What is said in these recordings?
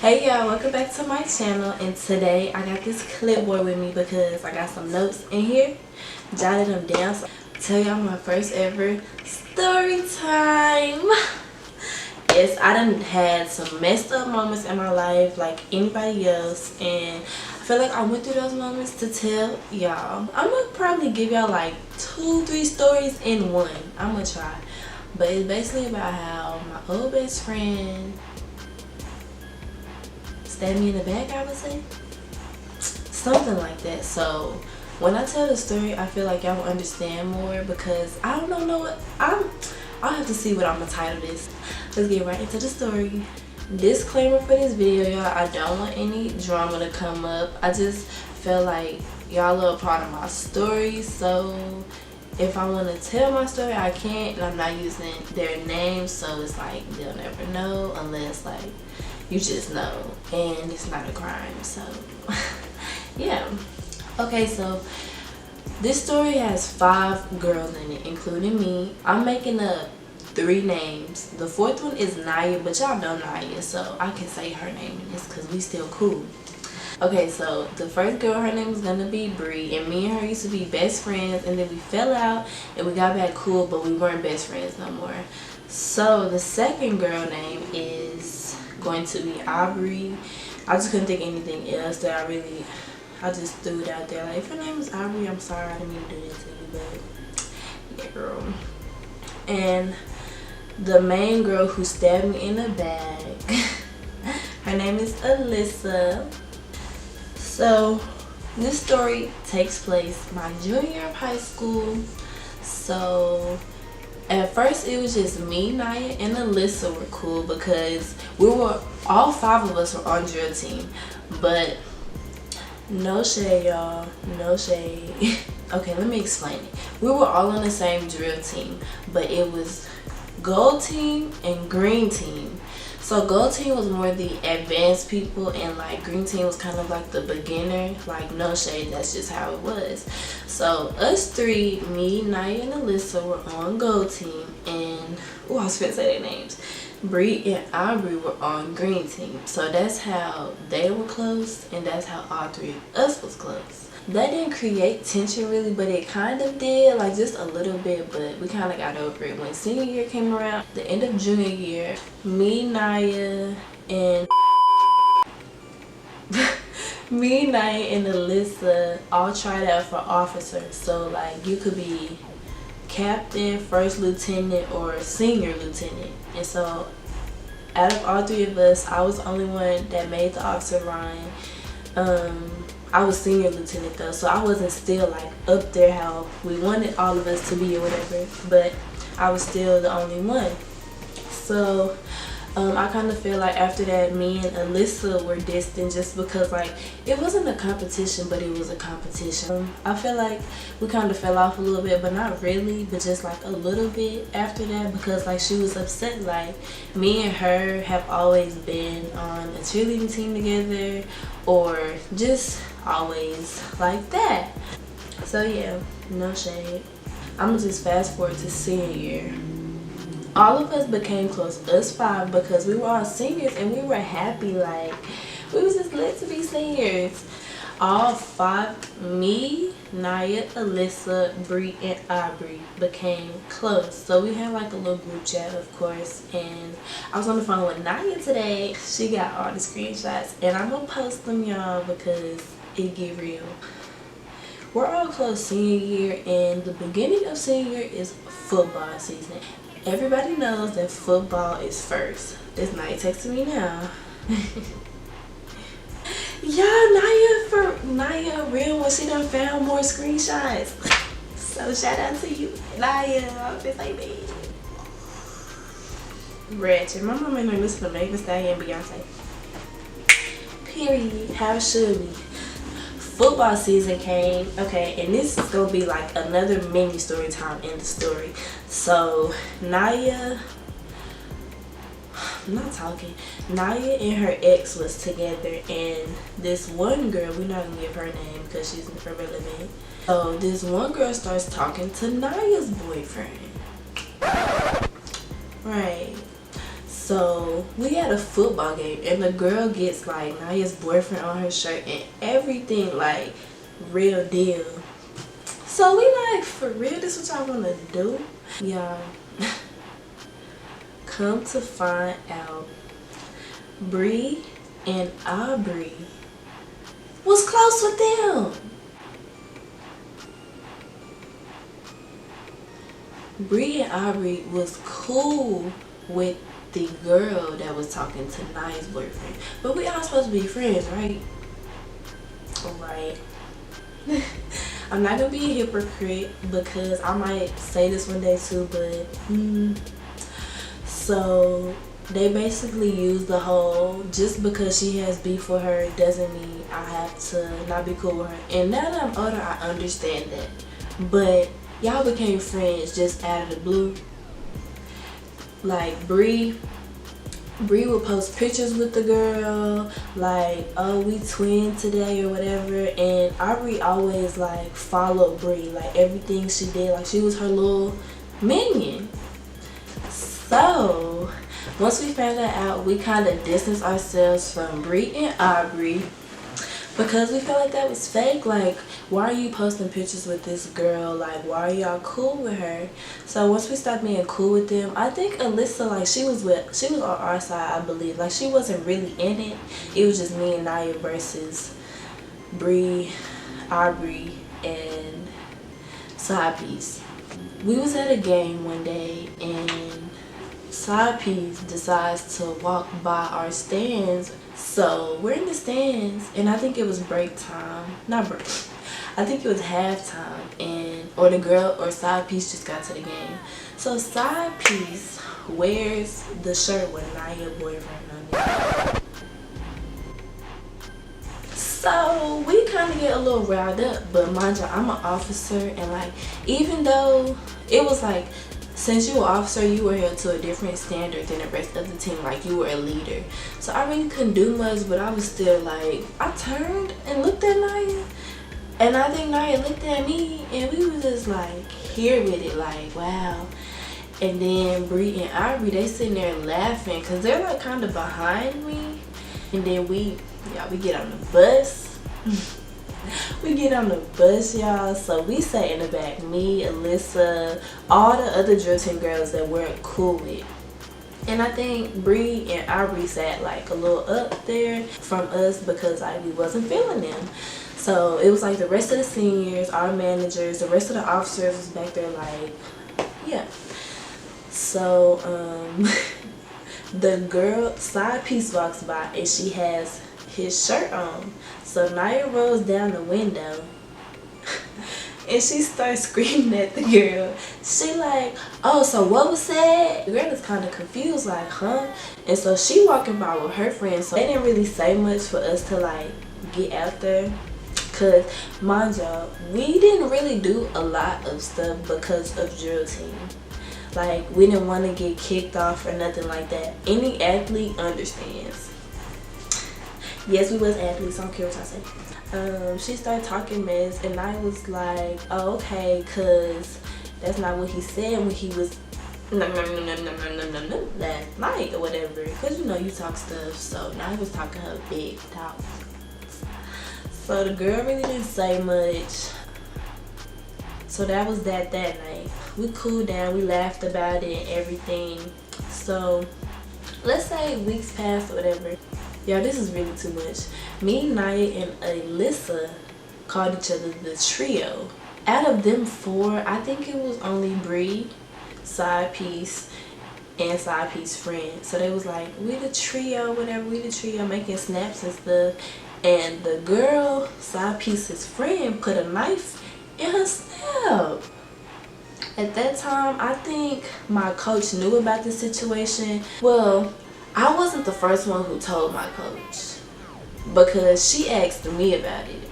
Hey y'all, welcome back to my channel, and today I got this clipboard with me because I got some notes in here, jotted them down. So I'll tell y'all my first ever story time. Yes, I done had some messed up moments in my life like anybody else, and I feel like I went through those moments to tell y'all. I'm gonna probably give y'all like 2-3 stories in one. I'm gonna try, but it's basically about how my old best friend stabbed me in the back, I would say. Something like that. So when I tell the story, I feel like y'all will understand more because I don't know what I'll have to see what I'm gonna title this. Let's get right into the story. Disclaimer for this video, y'all, I don't want any drama to come up. I just feel like y'all are a part of my story, so if I want to tell my story, I can't, and I'm not using their names, so it's like they'll never know unless like you just know, and it's not a crime. So yeah. Okay, so this story has 5 girls in it, including me. I'm making up 3 names. The 4th one is Naya, but y'all know Naya, so I can say her name in this because we still cool. Okay, so the first girl, her name is gonna be Bree, and me and her used to be best friends, and then we fell out and we got back cool, but we weren't best friends no more. So the second girl name is going to be Aubrey. I just couldn't think of anything else that I just threw it out there. Like, if your name is Aubrey, I'm sorry, I didn't mean to do that to you, but yeah, girl. And the main girl who stabbed me in the back, her name is Alyssa. So this story takes place my junior year of high school. So at first it was just me, Naya, and Alyssa were cool because all 5 of us were on drill team. But no shade, y'all, no shade. Okay, let me explain it. We were all on the same drill team, but it was gold team and green team. So gold team was more the advanced people, and like green team was kind of like the beginner. Like, no shade, that's just how it was. So us 3, me, Naya, and Alyssa, were on gold team, and I was finna say their names. Bree and Aubrey were on green team. So that's how they were close, and that's how all 3 of us was close. That didn't create tension really, but it kind of did, like just a little bit, but we kind of got over it. When senior year came around, the end of junior year, me, Naya, and Alyssa all tried out for officers. So like you could be captain, first lieutenant, or senior lieutenant. And so out of all 3 of us, I was the only one that made the officer run. I was senior lieutenant though, so I wasn't still like up there how we wanted all of us to be or whatever, but I was still the only one. So I kind of feel like after that, me and Alyssa were distant just because like it wasn't a competition, but it was a competition. I feel like we kind of fell off a little bit, but not really, but just like a little bit after that, because like she was upset. Like, me and her have always been on a cheerleading team together, or just always like that. So yeah, no shade. I'm gonna just fast forward to senior year. All of us became close, us 5, because we were all seniors and we were happy. Like, we was just glad to be seniors. All 5, me, Naya, Alyssa, Bree, and Aubrey became close. So we had like a little group chat, of course, and I was on the phone with Naya today. She got all the screenshots, and I'm gonna post them, y'all, because it get real. We're all close senior year, and the beginning of senior year is football season. Everybody knows that football is first. This Naya texting me now. Yeah, Naya real when she done found more screenshots. So shout out to you, Naya. I'm just like, man. Ratchet. My mama ain't listen to Megan Thee Stallion and Beyonce. Period. How should we? Football season came. Okay, and this is gonna be like another mini story time in the story. So Naya and her ex was together, and this one girl, we're not gonna give her name because she's irrelevant. So this one girl starts talking to Naya's boyfriend. Right. So we had a football game and the girl gets like Naya's boyfriend on her shirt and everything, like real deal. So we like, for real, this what y'all wanna do? Y'all, come to find out, Bree and Aubrey was close with them. Bree and Aubrey was cool with the girl that was talking to Naya's boyfriend. But we all supposed to be friends, right? Right. I'm not gonna be a hypocrite because I might say this one day too, but so they basically use the whole, just because she has beef with her doesn't mean I have to not be cool with her. And now that I'm older, I understand that. But y'all became friends just out of the blue. Like Bree would post pictures with the girl, like, oh, we twin today or whatever, and Aubrey always like followed Bree, like everything she did, like she was her little minion. So once we found that out, we kind of distanced ourselves from Bree and Aubrey because we felt like that was fake. Like, why are you posting pictures with this girl? Like, why are y'all cool with her? So once we stopped being cool with them, I think Alyssa, like, she was on our side, I believe. Like, she wasn't really in it. It was just me and Naya versus Bree, Aubrey, and Side Piece. We was at a game one day and Side Piece decides to walk by our stands. So we're in the stands and I think it was break time. Not break. I think it was halftime, and or the girl or Side Piece just got to the game. So Side Piece wears the shirt with Naya's boyfriend on it. So we kind of get a little riled up, but mind you, I'm an officer, and like, even though it was like, since you were an officer, you were held to a different standard than the rest of the team, like you were a leader. So I really couldn't do much, but I was still like, I turned and looked at Naya, and I think Naya looked at me, and we was just like here with it, like, wow. And then Bree and Aubrey, they sitting there laughing because they're like kind of behind me. And then we get on the bus. We get on the bus, y'all. So we sat in the back, me, Alyssa, all the other drill team girls that weren't cool with. And I think Bree and Aubrey sat like a little up there from us because like we wasn't feeling them. So it was like the rest of the seniors, our managers, the rest of the officers was back there like, yeah. So the girl, Side Piece, walks by and she has his shirt on. So Naya rolls down the window and she starts screaming at the girl. She like, oh, so what was said? The girl is kind of confused, like, huh? And so she walking by with her friends. So they didn't really say much for us to like get out there. Cause mind y'all, we didn't really do a lot of stuff because of drill team. Like, we didn't want to get kicked off or nothing like that. Any athlete understands. Yes, we was athletes, I don't care what y'all say. She started talking mess and I was like, oh, okay, cause that's not what he said when he was no last night or whatever. Cause you know you talk stuff, so now he was talking her big talk. So the girl really didn't say much. So that was that night. We cooled down, we laughed about it and everything. So let's say weeks passed or whatever. Y'all, this is really too much. Me, Naya, and Alyssa called each other the trio. Out of them four, I think it was only Bree, Side Piece, and Side Piece friend. So they was like, we the trio, whatever, we the trio, making snaps and stuff. And the girl, Side Piece's friend, put a knife in her snap. At that time, I think my coach knew about the situation. Well, I wasn't the first one who told my coach because she asked me about it.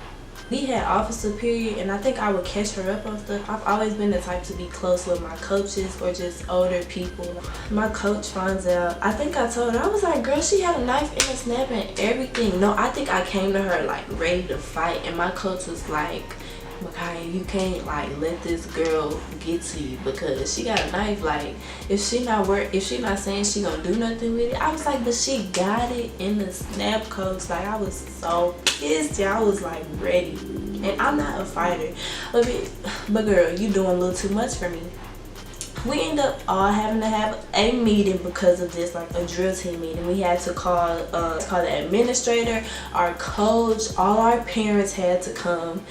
We had officer period and I think I would catch her up on stuff. I've always been the type to be close with my coaches or just older people. My coach finds out. I think I told her, I was like, girl, she had a knife in her snap and everything. No, I think I came to her like ready to fight and my coach was like, Makaya, you can't like let this girl get to you because she got a knife. Like, if she not saying she gonna do nothing with it. I was like, but she got it in the snap coach. Like, I was so pissed. I was like ready, and I'm not a fighter, but girl, you doing a little too much for me. We end up all having to have a meeting because of this, like a drill team meeting. We had to call the administrator, our coach, all our parents had to come,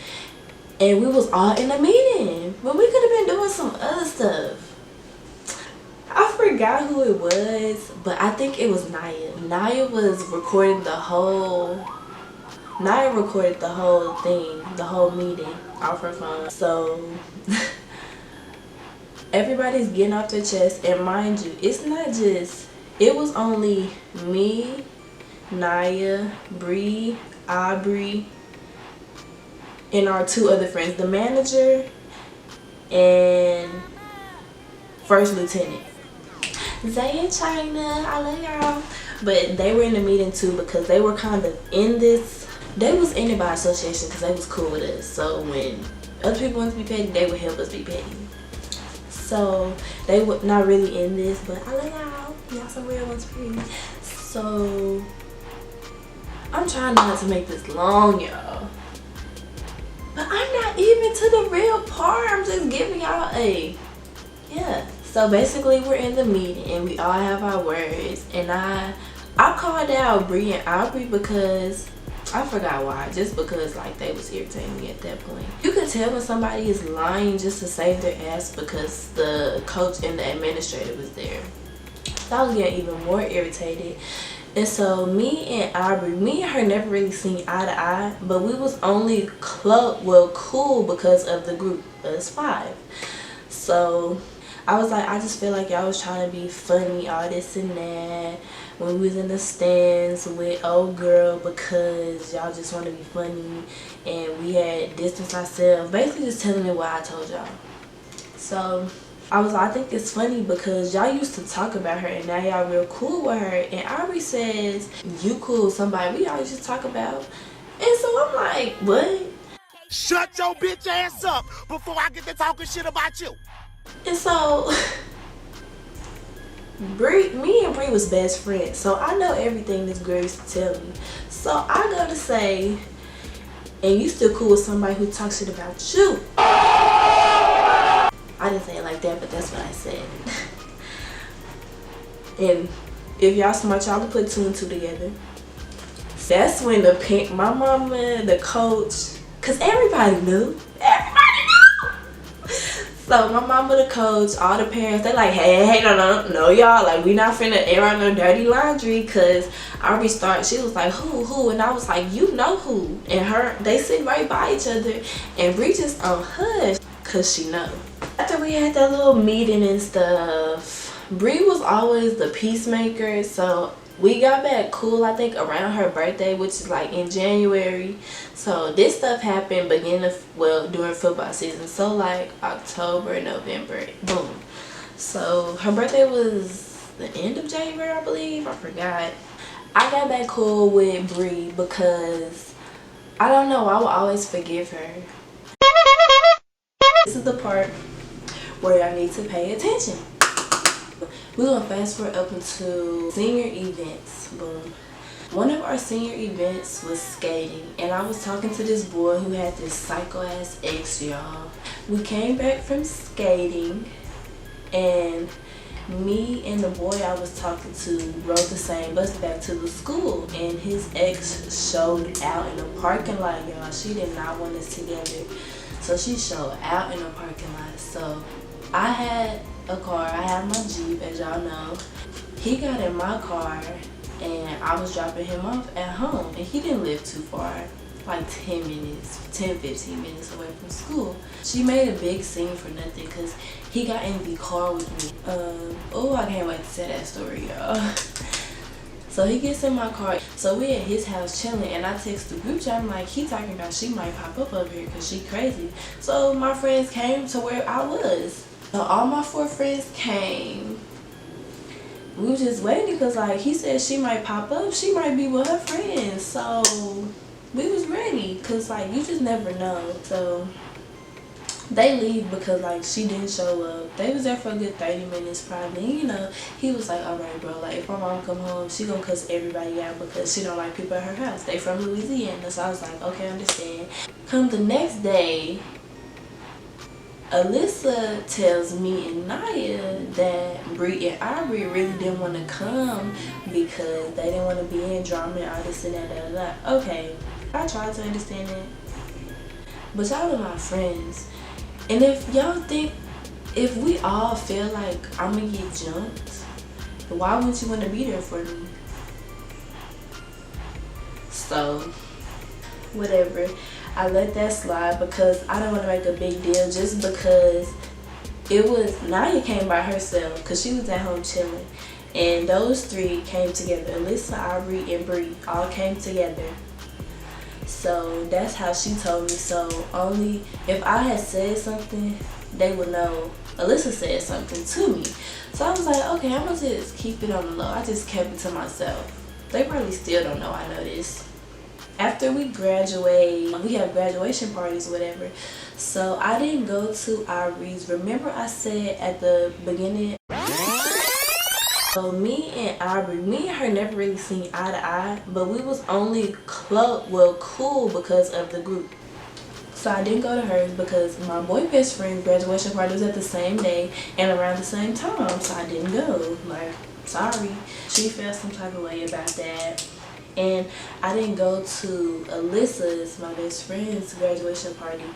and we was all in a meeting. But we could have been doing some other stuff. I forgot who it was, but I think it was Naya. Naya recorded the whole thing, the whole meeting off her phone. So everybody's getting off their chest, and mind you, it was only me, Naya, Bree, Aubrey, and our 2 other friends, the manager and first lieutenant. Zay and China, I love y'all. But they were in the meeting too because they were kind of in this. They was in it by association because they was cool with us. So when other people wanted to be petty, they would help us be petty. So they were not really in this, but I love y'all. Y'all some real ones for me. So I'm trying not to make this long, y'all. But I'm not even to the real part. I'm just giving y'all yeah. So basically we're in the meeting and we all have our words, and I called out Bree and Aubrey because I forgot why, just because like they was irritating me at that point. You could tell when somebody is lying just to save their ass because the coach and the administrator was there. So I was getting even more irritated. And so me and her never really seen eye to eye, but we was only cool because of the group, us 5. So I was like, I just feel like y'all was trying to be funny, all this and that, when we was in the stands with old girl because y'all just want to be funny, and we had distanced ourselves, basically just telling me what I told y'all. So I was like, I think it's funny because y'all used to talk about her and now y'all real cool with her. And Aubrey says, you cool with somebody we always just talk about. And so I'm like, what? Shut your bitch ass up before I get to talking shit about you. And so me and Bree was best friends. So I know everything this girl used to tell me. So I go to say, and you still cool with somebody who talks shit about you. I didn't say it like that, but that's what I said. And if y'all smart, y'all can put 2 and 2 together. That's when my mama, the coach, cause everybody knew. So my mama, the coach, all the parents, they like, hey, no, y'all, like we not finna air out no dirty laundry, cause she was like, who, and I was like, you know who, and they sit right by each other, and Bree just on hush, cause she know. After we had that little meeting and stuff, Bree was always the peacemaker, so we got back cool, I think, around her birthday, which is like in January. So this stuff happened during football season, so like October, November, boom. So her birthday was the end of January, I believe, I forgot. I got back cool with Bree because, I don't know, I will always forgive her. This is the part where y'all need to pay attention. We're gonna fast forward up into senior events. Boom. One of our senior events was skating, and I was talking to this boy who had this psycho ass ex, y'all. We came back from skating, and me and the boy I was talking to rode the same bus back to the school, and his ex showed out in the parking lot, y'all. She did not want us together, so she showed out in the parking lot. So I had a car, I had my Jeep, as y'all know. He got in my car and I was dropping him off at home, and he didn't live too far, like 10 15 minutes away from school. She made a big scene for nothing because he got in the car with me. Oh, I can't wait to tell that story, y'all. So he gets in my car, so we at his house chilling, and I text the group chat. I'm like, he talking about she might pop up over here because she crazy. So my friends came to where I was. So all my 4 friends came. We was just waiting because like he said she might pop up, she might be with her friends. So we was ready because like you just never know. So They leave because like she didn't show up. They was there for a good 30 minutes probably. And, you know, he was like, alright bro, like if my mom come home, she gonna cuss everybody out because she don't like people at her house. They from Louisiana. So I was like, okay, I understand. Come the next day, Alyssa tells me and Naya that Bree and Aubrey really didn't want to come because they didn't want to be in drama and all this and that. Okay, I tried to understand it, but y'all are my friends, and if y'all think, if we all feel like I'm gonna get jumped, why wouldn't you want to be there for me? So whatever, I let that slide because I don't want to make a big deal just because it was, Naya came by herself because she was at home chilling, and those three came together. Alyssa, Aubrey, and Bree all came together. So that's how she told me. So only if I had said something, they would know Alyssa said something to me. So I was like, okay, I'm gonna just keep it on the low. I just kept it to myself. They probably still don't know I know this. After we graduate, we have graduation parties, whatever. So I didn't go to Aubrey's. Remember I said at the beginning, so me and Aubrey, me and her never really seen eye to eye, but we was only cool because of the group. So I didn't go to hers because my boy best friend's graduation party was at the same day and around the same time, so I didn't go. Like, sorry. She felt some type of way about that. And I didn't go to Alyssa's, my best friend's graduation party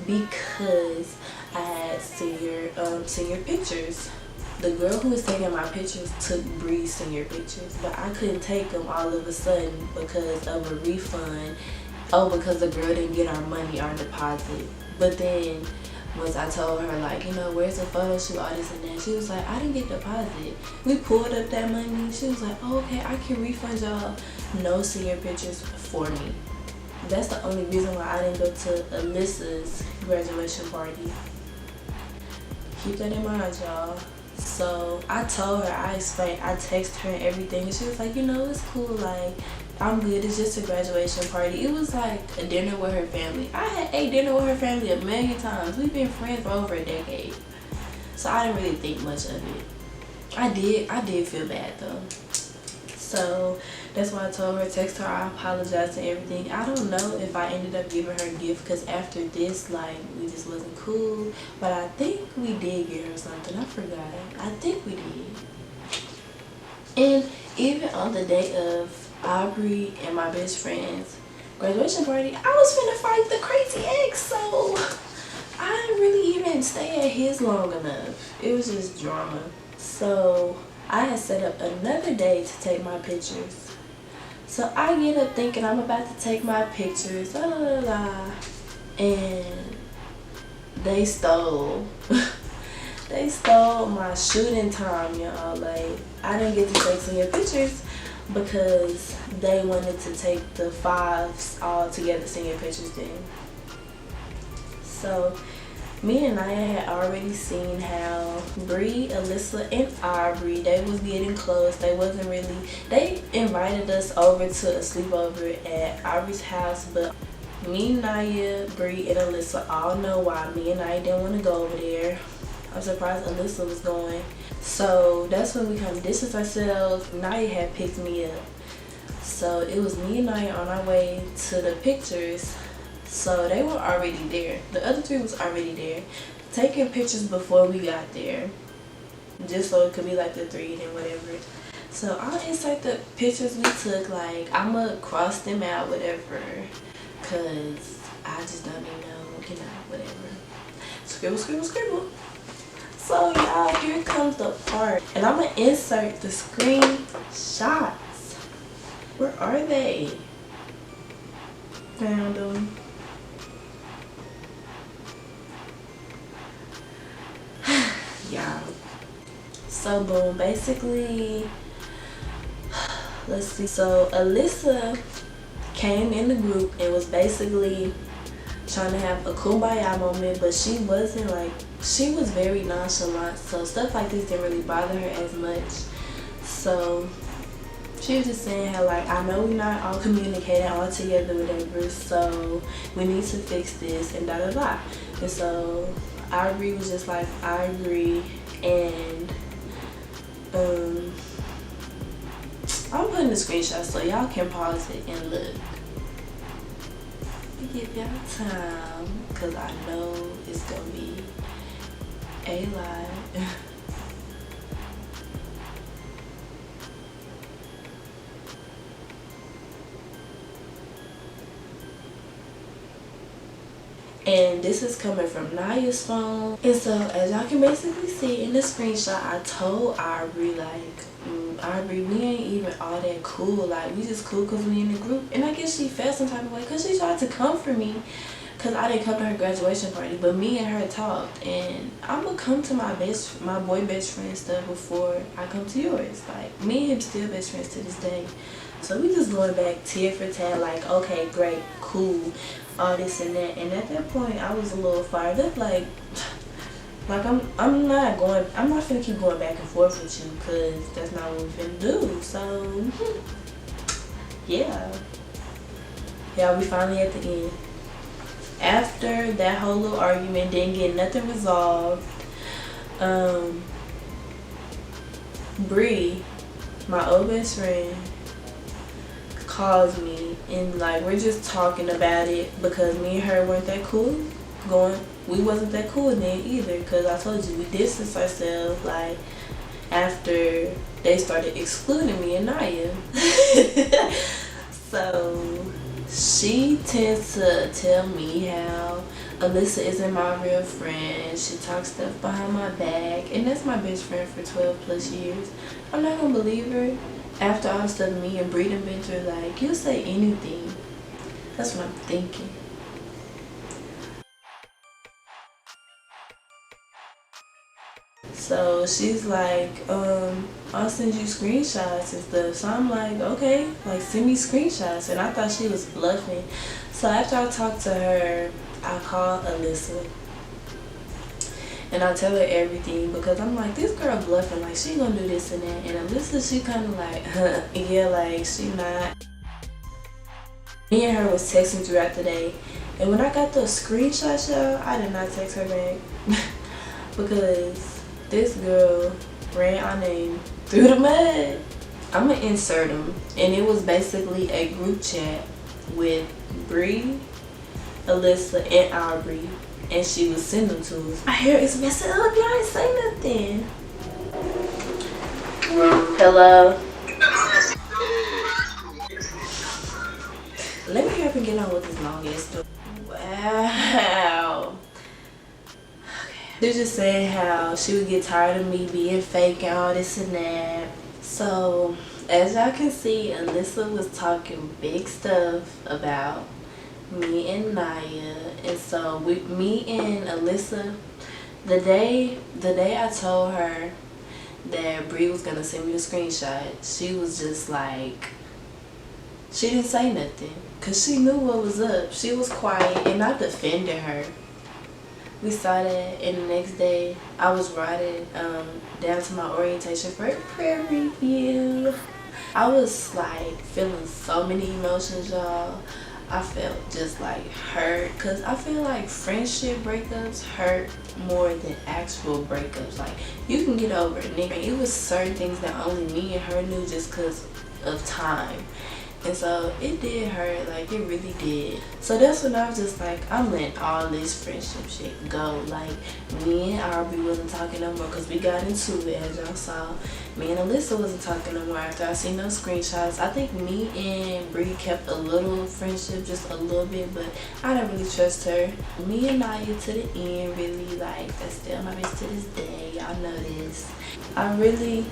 because I had senior pictures. The girl who was taking my pictures took Bree's senior pictures, but I couldn't take them all of a sudden because of a refund. Oh, because the girl didn't get our money, our deposit. But then once I told her, like, you know, where's the photo shoot, all this and that, she was like, I didn't get deposit. We pulled up that money. She was like, oh, okay, I can refund y'all. No senior pictures for me. That's the only reason why I didn't go to Alyssa's graduation party. Keep that in mind, y'all. So I told her, I explained, I texted her and everything, and she was like, you know, it's cool, like, I'm good, it's just a graduation party. It was like a dinner with her family. I had ate dinner with her family a million times. We've been friends for over a decade. So I didn't really think much of it. I did feel bad though. So that's why I told her, text her, I apologized and everything. I don't know if I ended up giving her a gift because after this, like, we just wasn't cool. But I think we did give her something. I forgot. I think we did. And even on the day of Aubrey and my best friend's graduation party, I was finna fight the crazy ex, so I didn't really even stay at his long enough. It was just drama. So I had set up another day to take my pictures. So I get up thinking I'm about to take my pictures, and they stole they stole my shooting time, y'all. Like, I didn't get to take senior pictures because they wanted to take the fives all together senior pictures then. So me and Naya had already seen how Bree, Alyssa, and Aubrey, they was getting close. They wasn't really, they invited us over to a sleepover at Aubrey's house, but me, Naya, Bree, and Alyssa all know why me and Naya didn't want to go over there. I'm surprised Alyssa was going. So that's when we come to distance ourselves. Naya had picked me up. So it was me and Naya on our way to the pictures. So they were already there. The other three was already there, taking pictures before we got there, just so it could be like the three and whatever. So I'll insert the pictures we took. Like, I'ma cross them out, whatever, cause I just don't even know, you know, whatever. Scribble, scribble, scribble. So y'all, here comes the part, and I'm gonna insert the screenshots. Where are they? Found them. Yeah. So boom, basically, let's see. So Alyssa came in the group and was basically trying to have a kumbaya moment, but she wasn't, like, she was very nonchalant, so stuff like this didn't really bother her as much. So she was just saying how, like, I know we're not all communicating all together, whatever, so we need to fix this and da da da. And so I agree was just like, I agree. And I'm putting the screenshot so y'all can pause it and look. Give y'all time, because I know it's going to be a lot. And this is coming from Naya's phone. And so as y'all can basically see in the screenshot, I told Aubrey like, Aubrey, we ain't even all that cool. Like, we just cool because we in the group. And I guess she felt some type of way because she tried to comfort me because I didn't come to her graduation party. But me and her talked. And I'm going to come to my boy best friend stuff before I come to yours. Like, me and him still best friends to this day. So we just going back tear for tat, like, okay, great, cool, all this and that. And at that point, I was a little fired up, like I'm not finna keep going back and forth with you, because that's not what we're finna do. So, yeah, we finally at the end. After that whole little argument, didn't get nothing resolved, Bree, my old best friend, calls me and like we're just talking about it, because me and her weren't that cool we wasn't that cool then either, because I told you we distanced ourselves like after they started excluding me and Naya. So she tends to tell me how Alyssa isn't my real friend. She talks stuff behind my back, and that's my best friend for 12 plus years. I'm not gonna believe her. After all the stuff me and Bree done been through, like, you'll say anything. That's what I'm thinking. So she's like, I'll send you screenshots and stuff. So I'm like, okay, like send me screenshots. And I thought she was bluffing. So after I talked to her, I called Alyssa. And I tell her everything, because I'm like, this girl bluffing, like she gonna do this and that. And Alyssa, she kind of like, yeah, like she not. Me and her was texting throughout the day. And when I got those screenshots, y'all, I did not text her back. Because this girl ran our name through the mud. I'm gonna insert them. And it was basically a group chat with Bree, Alyssa, and Aubrey. And she was sending them to us. My hair is messing up. Y'all ain't say nothing. Hello. Let me hurry up and get on with this long ass story. Wow. Okay. She just said how she would get tired of me being fake and all this and that. So, as y'all can see, Alyssa was talking big stuff about me and Naya. And so me and Alyssa, the day I told her that Bree was gonna send me the screenshot, she was just like, she didn't say nothing because she knew what was up. She was quiet, and I defended her. We saw that, and the next day I was riding down to my orientation for a prayer review. I was like feeling so many emotions, y'all. I felt just like hurt, because I feel like friendship breakups hurt more than actual breakups. Like, you can get over it, nigga. It was certain things that only me and her knew just because of time. And so it did hurt, like it really did. So that's when I was just like, I'm letting all this friendship shit go. Like, me and Aubrey wasn't talking no more because we got into it, as y'all saw. Me and Alyssa wasn't talking no more after I seen those screenshots. I think me and Bree kept a little friendship, just a little bit, but I don't really trust her. Me and Naya to the end, really, like, that's still my bitch to this day. Y'all know this. I really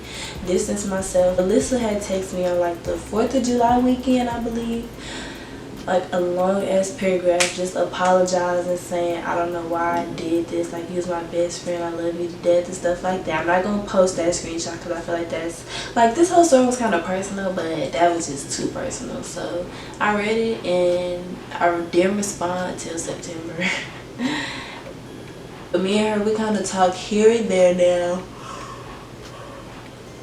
distanced myself. Alyssa had texted me on like the 4th of July weekend, I believe. Like a long ass paragraph just apologizing, saying I don't know why I did this. Like, you was my best friend, I love you to death and stuff like that. I'm not gonna post that screenshot because I feel like that's, like, this whole story was kind of personal, but that was just too personal. So I read it and I didn't respond until September. But me and her, we kind of talk here and there now.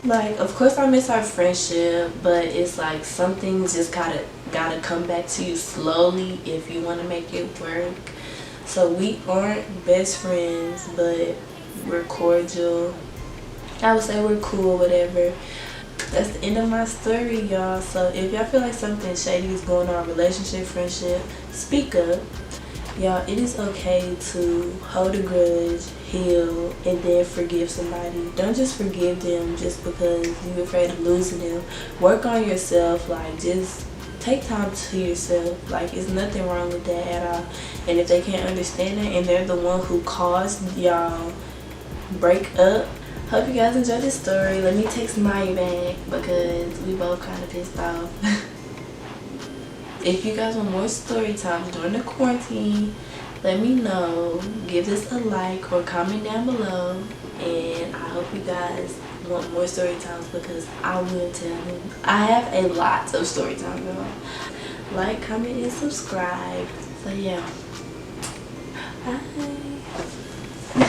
Like, of course I miss our friendship, but it's like some things just gotta come back to you slowly if you want to make it work. So we aren't best friends, but we're cordial. I would say we're cool, whatever. That's the end of my story, y'all. So if y'all feel like something shady is going on, relationship, friendship, speak up. Y'all, it is okay to hold a grudge, heal, and then forgive somebody. Don't just forgive them just because you're afraid of losing them. Work on yourself. Like, just take time to yourself. Like, it's nothing wrong with that at all. And if they can't understand it and they're the one who caused y'all break up, hope you guys enjoyed this story. Let me text Maya back because we both kind of pissed off. If you guys want more story times during the quarantine, let me know. Give this a like or comment down below. And I hope you guys want more story times because I will tell them. I have a lot of story time, y'all. Like, comment, and subscribe. So yeah. Bye.